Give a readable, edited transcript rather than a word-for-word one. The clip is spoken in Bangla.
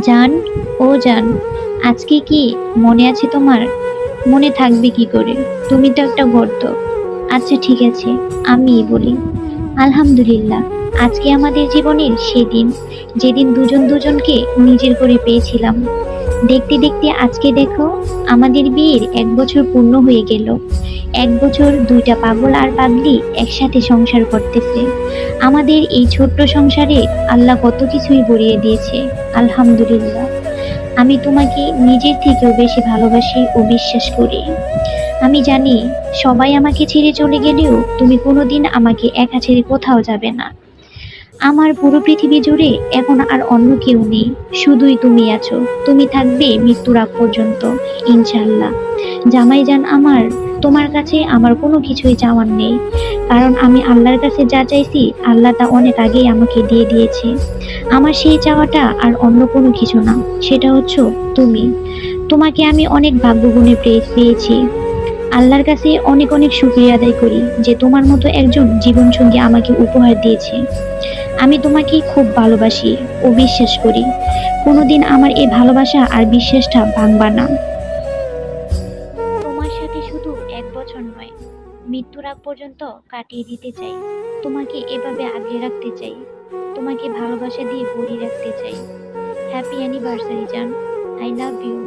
জান, ও জান, আজকে কি মনে আছে তোমার? মনে থাকবে কি করে? তুমি তো একটা গর্দ। আচ্ছা ঠিক আছে, আমিই বলি। আলহামদুলিল্লাহ, আজকে আমাদের জীবনের সেদিন, যেদিন দুজন দুজনকে নিজের করে পেয়েছিলাম। দেখতে দেখতে আজকে দেখো, আমাদের বিয়ের 1 বছর পূর্ণ হয়ে গেল। 1 বছর দুইটা পাগল আর পাগলি একসাথে সংসার করতেছে। আমাদের এই ছোট্ট সংসারে আল্লাহ কত কিছুই ভরিয়ে দিয়েছে। আলহামদুলিল্লাহ। আমি তোমাকে নিজের থেকেও বেশি ভালোবাসি ও বিশ্বাস করি। আমি জানি সবাই আমাকে ছেড়ে চলে গেলেও তুমি কোনোদিন আমাকে একা ছেড়ে কোথাও যাবে না। আমার পুরো পৃথিবী জুড়ে এখন আর অন্য কেউ নেই, শুধুই তুমি আছো। তুমি থাকবে মৃত্যুর আগ পর্যন্ত, ইনশাল্লাহ। জামাইজান আমার, তোমার কাছে আমার কোনো কিছুই চাওয়ার নেই, কারণ আমি আল্লাহর কাছে যা চাইছি আল্লাহ তা অনেক আগেই আমাকে দিয়ে দিয়েছে। আমার সেই চাওয়াটা আর অন্য কোনো কিছু না, সেটা হচ্ছে তুমি। তোমাকে আমি অনেক ভাগ্যগুণে পেয়েছি। আল্লাহর কাছে অনেক অনেক শুকরিয়া আদায় করি যে তোমার মতো একজন জীবনসঙ্গী আমাকে উপহার দিয়েছে। আমি তোমাকে খুব ভালোবাসি ও বিশ্বাস করি। কোনোদিন আমার এই ভালোবাসা আর বিশ্বাসটা ভাঙবা না। তোমার সাথে শুধু 1 বছর নয়, মৃত্যুর আগ পর্যন্ত কাটিয়ে দিতে চাই। তোমাকে এভাবে আগলে রাখতে চাই। তোমাকে ভালোবাসা দিয়ে ভরিয়ে রাখতে চাই। হ্যাপি অ্যানিভার্সারি জান। I love you.